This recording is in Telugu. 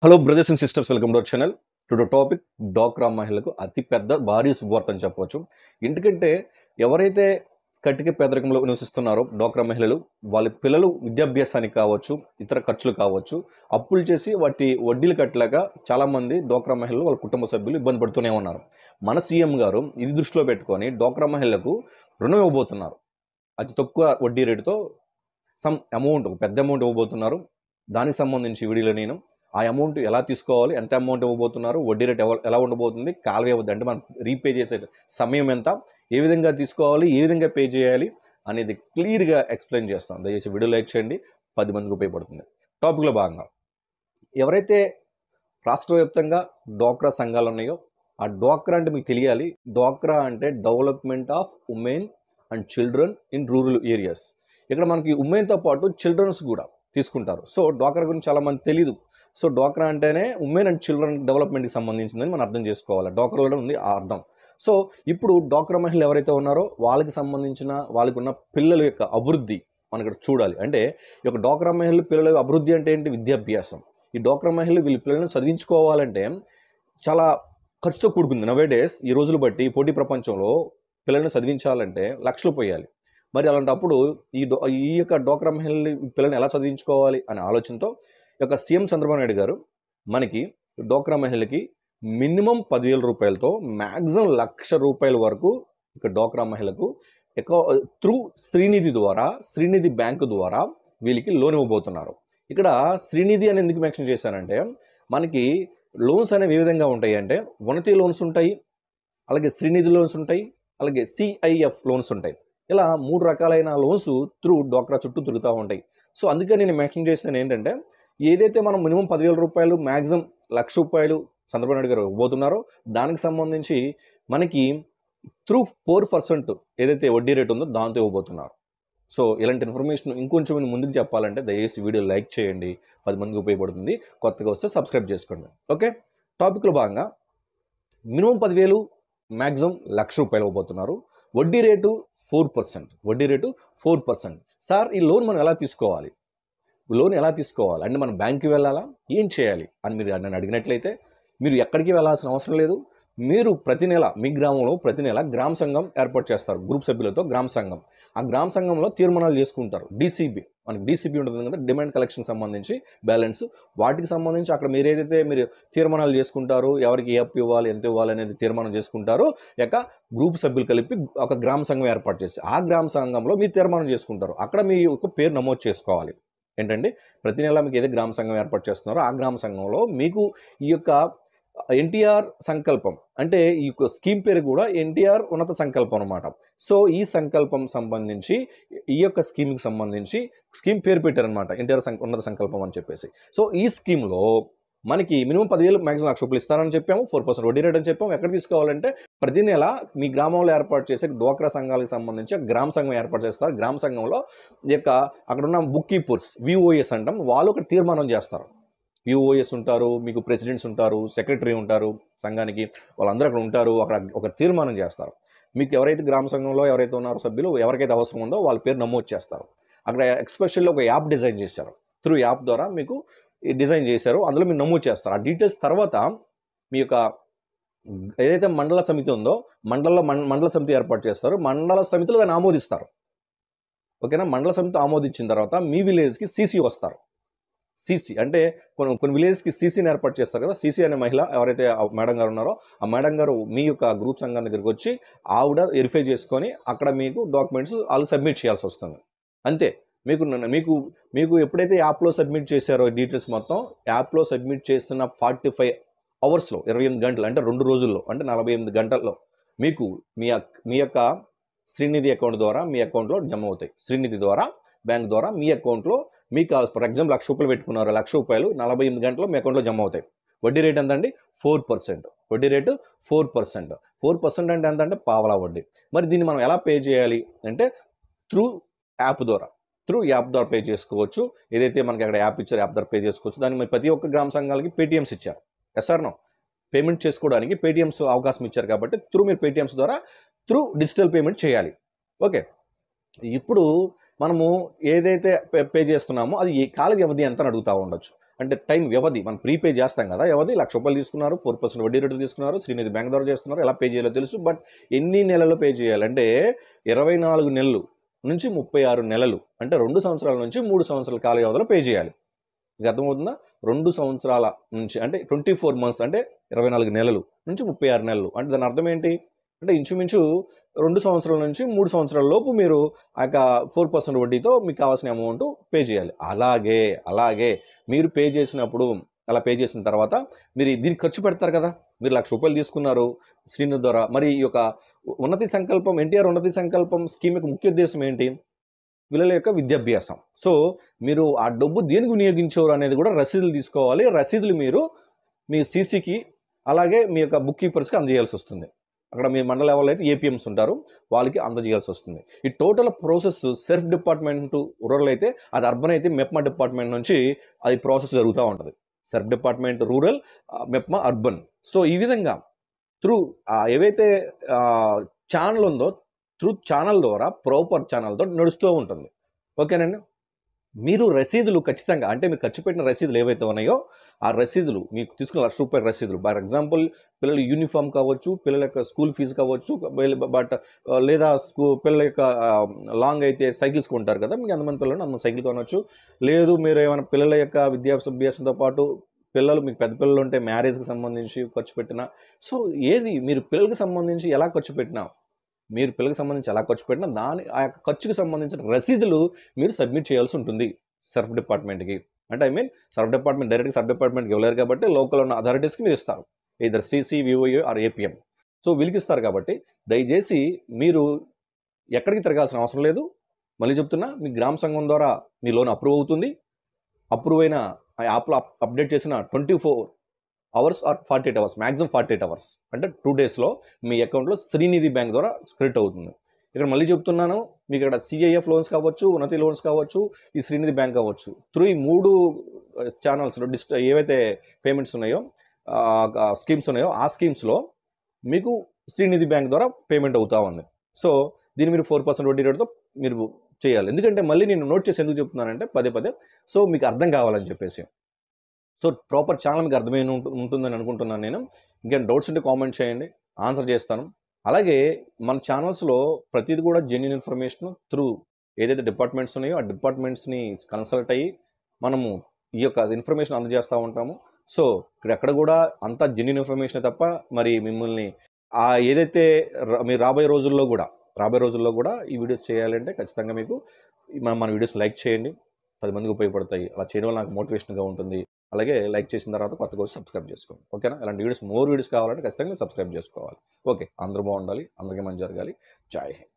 Hello brothers and sisters, welcome to our channel. Today topic డ్వాక్రా మహిళలకు అతి పెద్ద భారీ శుభవార్త అని చెప్పవచ్చు. ఎందుకంటే ఎవరైతే కటిక పేదరికంలో నివసిస్తున్నారో డ్వాక్రా మహిళలు, వాళ్ళ పిల్లలు విద్యాభ్యాసానికి కావచ్చు, ఇతర ఖర్చులు కావచ్చు, అప్పులు చేసి వాటి వడ్డీలు కట్టలేక చాలామంది డ్వాక్రా మహిళలు వాళ్ళ కుటుంబ సభ్యులు ఇబ్బంది పడుతూనే ఉన్నారు. మన సీఎం గారు ఇది దృష్టిలో పెట్టుకొని డ్వాక్రా మహిళలకు రుణం ఇవ్వబోతున్నారు. అతి తక్కువ వడ్డీ రేటుతో సమ్ అమౌంట్, ఒక పెద్ద అమౌంట్ ఇవ్వబోతున్నారు. దానికి సంబంధించి వీడియోలో నేను ఆ అమౌంట్ ఎలా తీసుకోవాలి, ఎంత అమౌంట్ ఇవ్వబోతున్నారు, వడ్డీ రేట్ ఎలా ఉండబోతుంది, కాల వ్యవధి అంటే మనం రీపే చేసే సమయం ఎంత, ఏ విధంగా తీసుకోవాలి, ఏ విధంగా పే చేయాలి అనేది క్లియర్గా ఎక్స్ప్లెయిన్ చేస్తాం. దయచేసి వీడియో లైక్ చేయండి, 10 మందికి ఉపయోగపడుతుంది. టాపిక్లో భాగంగా ఎవరైతే రాష్ట్ర వ్యాప్తంగా డ్వాక్రా సంఘాలు ఉన్నాయో, ఆ డ్వాక్రా అంటే మీకు తెలియాలి. డ్వాక్రా అంటే development of women and children in rural areas. ఇక్కడ మనకి ఉమెన్తో పాటు చిల్డ్రన్స్ కూడా తీసుకుంటారు. సో డ్వాక్రా గురించి చాలామంది తెలీదు. సో డ్వాక్రా అంటేనే ఉమెన్ అండ్ చిల్డ్రన్ డెవలప్మెంట్కి సంబంధించిందని మనం అర్థం చేసుకోవాలి. డ్వాక్రాలో ఉంది ఆ అర్థం. సో ఇప్పుడు డ్వాక్రా మహిళలు ఎవరైతే ఉన్నారో వాళ్ళకి సంబంధించిన వాళ్ళకు ఉన్న పిల్లల యొక్క అభివృద్ధి మనం ఇక్కడ చూడాలి. అంటే ఈ యొక్క డ్వాక్రా మహిళల పిల్లల అభివృద్ధి అంటే ఏంటి? విద్యాభ్యాసం. ఈ డ్వాక్రా మహిళలు వీళ్ళ పిల్లల్ని చదివించుకోవాలంటే చాలా ఖర్చుతో కూడుకుంది. నవేడేస్ ఈ రోజులు బట్టి పోటీ ప్రపంచంలో పిల్లల్ని చదివించాలంటే లక్షలు పోయాలి. మరి అలాంటప్పుడు ఈ యొక్క డ్వాక్రా మహిళల పిల్లల్ని ఎలా చదివించుకోవాలి అనే ఆలోచనతో ఈ యొక్క సీఎం చంద్రబాబు నాయుడు గారు మనకి డ్వాక్రా మహిళలకి మినిమం 10,000 రూపాయలతో మ్యాక్సిమం ₹1,00,000 వరకు ఇక డ్వాక్రా మహిళలకు త్రూ శ్రీనిధి ద్వారా, శ్రీనిధి బ్యాంకు ద్వారా వీళ్ళకి లోన్ ఇవ్వబోతున్నారు. ఇక్కడ శ్రీనిధి అని ఎందుకు మెన్షన్ చేశానంటే, మనకి లోన్స్ అనేవి ఏ విధంగా ఉంటాయి అంటే, ఉన్నతి లోన్స్ ఉంటాయి, అలాగే శ్రీనిధి లోన్స్ ఉంటాయి, అలాగే సిఐఎఫ్ లోన్స్ ఉంటాయి. ఇలా 3 రకాలైన లోన్స్ త్రూ డ్వాక్రా చుట్టూ తిరుగుతూ ఉంటాయి. సో అందుకని నేను మెన్షన్ చేస్తాను ఏంటంటే, ఏదైతే మనం మినిమం 10,000 రూపాయలు, మ్యాక్సిమం ₹1,00,000 చంద్రబాబు నాయుడు గారు ఇవ్వబోతున్నారో దానికి సంబంధించి మనకి త్రూ 4% ఏదైతే వడ్డీ రేట్ ఉందో దాంతో ఇవ్వబోతున్నారు. సో ఇలాంటి ఇన్ఫర్మేషన్ ఇంకొంచెం ముందుకు చెప్పాలంటే దయచేసి వీడియో లైక్ చేయండి, 10 మందికి ఉపయోగపడుతుంది. కొత్తగా వస్తే సబ్స్క్రైబ్ చేసుకోండి. ఓకే, టాపిక్లో భాగంగా మినిమం 10,000, మ్యాక్సిమం ₹1,00,000 ఇవ్వబోతున్నారు. వడ్డీ రేటు 4%. వడ్డీ రేటు 4%. సార్ ఈ లోన్ మనం ఎలా తీసుకోవాలి? లోన్ ఎలా తీసుకోవాలి అంటే మనం బ్యాంక్కి వెళ్ళాలా, ఏం చేయాలి అని మీరు నన్ను అడిగినట్లయితే, మీరు ఎక్కడికి వెళ్ళాల్సిన అవసరం లేదు. మీరు ప్రతి నెల మీ గ్రామంలో ప్రతి నెల గ్రామ సంఘం ఏర్పాటు చేస్తారు. గ్రూప్ సభ్యులతో గ్రామ సంఘం. ఆ గ్రామ సంఘంలో తీర్మానాలు చేసుకుంటారు. డీసీబీ, మనకి డీసీబీ ఉంటుంది కదా, డిమాండ్ కలెక్షన్ సంబంధించి బ్యాలెన్స్, వాటికి సంబంధించి అక్కడ మీరు ఏదైతే మీరు తీర్మానాలు చేసుకుంటారో, ఎవరికి ఏ అప్పు ఇవ్వాలి, ఎంత ఇవ్వాలి అనేది తీర్మానం చేసుకుంటారో, యొక్క గ్రూప్ సభ్యులు కలిపి ఒక గ్రామ సంఘం ఏర్పాటు చేసి ఆ గ్రామ సంఘంలో మీరు తీర్మానం చేసుకుంటారు. అక్కడ మీ యొక్క పేరు నమోదు చేసుకోవాలి. ఏంటంటే ప్రతి నెల మీకు ఏదో గ్రామ సంఘం ఏర్పాటు చేస్తున్నారో ఆ గ్రామ సంఘంలో మీకు ఈ యొక్క ఎన్టీఆర్ సంకల్పం అంటే ఈ యొక్క స్కీమ్ పేరు కూడా ఎన్టీఆర్ ఉన్నత సంకల్పం అనమాట. సో ఈ సంకల్పం సంబంధించి ఈ యొక్క స్కీమ్కి సంబంధించి స్కీమ్ పేరు పెట్టారనమాట, ఎన్టీఆర్ ఉన్నత సంకల్పం అని చెప్పేసి. సో ఈ స్కీమ్లో మనకి మినిమం 10,000, మ్యాక్సిమం ₹1,00,000 ఇస్తారని చెప్పాము. 4% వడ్డీ రేట్ అని చెప్పాము. ఎక్కడ తీసుకోవాలంటే ప్రతి నెల మీ గ్రామంలో ఏర్పాటు చేసే డ్వాక్రా సంఘాలకు సంబంధించి గ్రామ సంఘం ఏర్పాటు చేస్తారు. గ్రామ సంఘంలో యొక్క అక్కడ ఉన్న బుక్ కీపర్స్, విఓఎస్ అంటాం, వాళ్ళు ఒక తీర్మానం చేస్తారు. విఓఎస్ ఉంటారు, మీకు ప్రెసిడెంట్స్ ఉంటారు, సెక్రటరీ ఉంటారు సంఘానికి, వాళ్ళందరూ అక్కడ ఉంటారు. అక్కడ ఒక తీర్మానం చేస్తారు. మీకు ఎవరైతే గ్రామ సంఘంలో ఎవరైతే ఉన్నారో సభ్యులు, ఎవరికైతే అవసరం ఉందో వాళ్ళ పేరు నమోదు చేస్తారు. అక్కడ ఎక్స్పెషల్లీ ఒక యాప్ డిజైన్ చేశారు. త్రూ యాప్ ద్వారా మీకు డిజైన్ చేశారు, అందులో మీరు నమోదు చేస్తారు. ఆ డీటెయిల్స్ తర్వాత మీ యొక్క ఏదైతే మండల సమితి ఉందో మండల సమితి ఏర్పాటు చేస్తారు. మండల సమితిలో దాన్ని ఆమోదిస్తారు. ఓకేనా? మండల సమితి ఆమోదించిన తర్వాత మీ విలేజ్కి సీసీ వస్తారు. సీసీ అంటే కొన్ని విలేజ్కి సీసీని ఏర్పాటు చేస్తారు కదా. సీసీ అనే మహిళ ఎవరైతే మేడం గారు ఉన్నారో ఆ మేడం గారు మీ యొక్క గ్రూప్ సంఘం దగ్గరికి వచ్చి ఆవిడ వెరిఫై చేసుకొని అక్కడ మీకు డాక్యుమెంట్స్ వాళ్ళు సబ్మిట్ చేయాల్సి వస్తుంది. అంతే. మీకు ఎప్పుడైతే యాప్లో సబ్మిట్ చేశారో డీటెయిల్స్ మొత్తం, యాప్లో సబ్మిట్ చేసిన 45 అవర్స్లో, 28 గంటలు అంటే 2 రోజుల్లో, అంటే 48 గంటల్లో మీకు మీ యొక్క శ్రీనిధి అకౌంట్ ద్వారా మీ అకౌంట్లో జమ అవుతాయి. శ్రీనిధి ద్వారా బ్యాంక్ ద్వారా మీ అకౌంట్లో మీకు ఫర్ ఎగ్జాంపుల్ ₹1,00,000 పెట్టుకున్నారు, ₹1,00,000 48 గంటల్లో మీ అకౌంట్లో జమ అవుతాయి. వడ్డీ రేట్ ఎంత అండి? 4%. వడ్డీ రేటు 4%. 4% అంటే ఎంత అంటే పావలా వడ్డీ. మరి దీన్ని మనం ఎలా పే చేయాలి అంటే త్రూ యాప్ ద్వారా పే చేసుకోవచ్చు. ఏదైతే మనకి అక్కడ యాప్ ఇచ్చారో యాప్ ద్వారా పే చేసుకోవచ్చు. దాన్ని మరి ప్రతి ఒక్క గ్రామ సంఘాలకి పేటీఎంస్ ఇచ్చారు. ఎస్ఆర్నో పేమెంట్ చేసుకోవడానికి పేటీఎంస్ అవకాశం ఇచ్చారు కాబట్టి మీరు పేటీఎంస్ ద్వారా డిజిటల్ పేమెంట్ చేయాలి. ఓకే, ఇప్పుడు మనము ఏదైతే పే చేస్తున్నామో అది కాల వ్యవధి ఎంత అని అడుగుతూ ఉండొచ్చు. అంటే టైం వ్యవధి మనం ప్రీపే చేస్తాం కదా, వ్యవధి ₹1,00,000 తీసుకున్నారు, 4% వడ్డీ రేటు తీసుకున్నారు, శ్రీనిధి బ్యాంక్ ద్వారా చేస్తున్నారు, ఎలా పే చేయాలో తెలుసు. బట్ ఎన్ని నెలలు పే చేయాలంటే 24 నెలలు నుంచి 36 నెలలు, అంటే 2 సంవత్సరాల నుంచి 3 సంవత్సరాల కాల వ్యవధిలో పే చేయాలి. మీకు అర్థమవుతుందా? 2 సంవత్సరాల నుంచి అంటే 24 మంత్స్ అంటే 24 నెలలు నుంచి 36 నెలలు. అంటే దాని అర్థం ఏంటి అంటే ఇంచుమించు 2 సంవత్సరాల నుంచి 3 సంవత్సరాల లోపు మీరు ఆ యొక్క 4% వడ్డీతో మీకు కావాల్సిన అమౌంట్ పే చేయాలి. అలాగే మీరు పే చేసినప్పుడు అలా పే చేసిన తర్వాత మీరు దీనికి ఖర్చు పెడతారు కదా. మీరు ₹1,00,000 తీసుకున్నారు శ్రీనిధి ద్వారా. మరి ఈ యొక్క ఉన్నతి సంకల్పం ఎన్టీఆర్ ఉన్నతి సంకల్పం స్కీమ్ యొక్క ముఖ్య ఉద్దేశం ఏంటి? పిల్లల యొక్క విద్యాభ్యాసం. సో మీరు ఆ డబ్బు దేనికి వినియోగించారు అనేది కూడా రసీదులు తీసుకోవాలి. రసీదులు మీరు మీ సీసీకి అలాగే మీ యొక్క బుక్ కీపర్స్కి అందజేయాల్సి వస్తుంది. అక్కడ మీ మండల లెవెల్ అయితే ఏపీఎంస్ ఉంటారు, వాళ్ళకి అందజేయాల్సి వస్తుంది. ఈ total process self department rural అయితే, అది అర్బన్ అయితే మెప్మా డిపార్ట్మెంట్ నుంచి అది ప్రాసెస్ జరుగుతూ ఉంటుంది. Self department rural, MEPMA urban. So ఈ విధంగా త్రూ ఏవైతే ఛానల్ ఉందో త్రూ ఛానల్ ద్వారా ప్రాపర్ ఛానల్తో నడుస్తూ ఉంటుంది. ఓకేనండి. మీరు రసీదులు ఖచ్చితంగా అంటే మీరు ఖర్చు పెట్టిన రసీదులు ఏవైతే ఉన్నాయో ఆ రసీదులు మీకు తీసుకున్న ₹1,00,000 రసీదులు, ఫర్ ఎగ్జాంపుల్ పిల్లల యూనిఫామ్ కావచ్చు, పిల్లల యొక్క స్కూల్ ఫీజు కావచ్చు, బట్ లేదా పిల్లల యొక్క లాంగ్ అయితే సైకిల్స్ కొంటారు కదా, మీకు ఎంతమంది పిల్లలు అంతమంది సైకిల్ కొనవచ్చు. లేదు మీరు ఏమైనా పిల్లల యొక్క విద్యాభ్యాసంతో పాటు పిల్లలు మీకు పెద్ద పిల్లలు ఉంటే మ్యారేజ్కి సంబంధించి ఖర్చు పెట్టినా, సో ఏది మీరు పిల్లలకి సంబంధించి ఎలా ఖర్చు పెట్టినా, మీరు పిల్లలకు సంబంధించి ఎలా ఖర్చు పెట్టినా దాని ఆ యొక్క ఖర్చుకు సంబంధించిన రసీదులు మీరు సబ్మిట్ చేయాల్సి ఉంటుంది సర్ఫ్ డిపార్ట్మెంట్కి. అంటే సర్ఫ్ డిపార్ట్మెంట్ డైరెక్ట్గా సర్ఫ్ డిపార్ట్మెంట్కి ఇవ్వలేరు కాబట్టి లోకల్ ఉన్న అథారిటీస్కి మీరు ఇస్తారు, ఇద్దరు CC, VOA or APM. So వీళ్ళకి ఇస్తారు కాబట్టి దయచేసి మీరు ఎక్కడికి తిరగాల్సిన అవసరం లేదు. మళ్ళీ చెప్తున్నా, మీ గ్రామ సంఘం ద్వారా మీ లోన్ అప్రూవ్ అవుతుంది. అప్రూవ్ అయిన ఆ యాప్లో అప్డేట్ చేసిన 24 hours are 48 hours, maximum 48 hours అంటే 2 డేస్లో మీ అకౌంట్లో శ్రీనిధి బ్యాంక్ ద్వారా క్రెడిట్ అవుతుంది. ఇక్కడ మళ్ళీ చెప్తున్నాను, మీకు ఇక్కడ సిఐఎఫ్ లోన్స్ కావచ్చు, ఉన్నతి లోన్స్ కావచ్చు, ఈ శ్రీనిధి బ్యాంక్ కావచ్చు, త్రూ ఈ 3 ఛానల్స్లో ఏవైతే పేమెంట్స్ ఉన్నాయో స్కీమ్స్ ఉన్నాయో ఆ స్కీమ్స్లో మీకు శ్రీనిధి బ్యాంక్ ద్వారా పేమెంట్ అవుతూ ఉంది. సో దీన్ని మీరు 4% వడ్డీ రేటుతో మీరు చేయాలి. ఎందుకంటే మళ్ళీ నేను నోట్ చేసి ఎందుకు చెప్తున్నానంటే పదే సో మీకు అర్థం కావాలని చెప్పేసి. సో ప్రాపర్ ఛానల్ మీకు అర్థమైన ఉంటుందని అనుకుంటున్నాను నేను. ఇంకా డౌట్స్ ఉంటే కామెంట్ చేయండి, ఆన్సర్ చేస్తాను. అలాగే మన ఛానల్స్లో ప్రతిదీ కూడా జెన్యూన్ ఇన్ఫర్మేషన్ త్రూ ఏదైతే డిపార్ట్మెంట్స్ ఉన్నాయో ఆ డిపార్ట్మెంట్స్ని కన్సల్ట్ అయ్యి మనము ఈ యొక్క ఇన్ఫర్మేషన్ అందజేస్తూ ఉంటాము. సో ఇక్కడ ఎక్కడ కూడా అంతా జెన్యూన్ ఇన్ఫర్మేషన్ తప్ప మరి మిమ్మల్ని ఏదైతే మీరు రాబోయే రోజుల్లో కూడా ఈ వీడియోస్ చేయాలంటే ఖచ్చితంగా మీకు మన వీడియోస్ లైక్ చేయండి, 10 మందికి ఉపయోగపడతాయి. అలా చేయడం వల్ల నాకు మోటివేషన్గా ఉంటుంది. అలాగే లైక్ చేసిన తర్వాత కొత్తగా వచ్చి సబ్స్క్రైబ్ చేసుకోండి. ఓకేనా? ఇలాంటి మోర్ వీడియోస్ కావాలంటే ఖచ్చితంగా సబ్స్క్రైబ్ చేసుకోవాలి. ఓకే, అందరూ బాగుండాలి, అందరికీ మంచి జరగాలి. జై హింద్.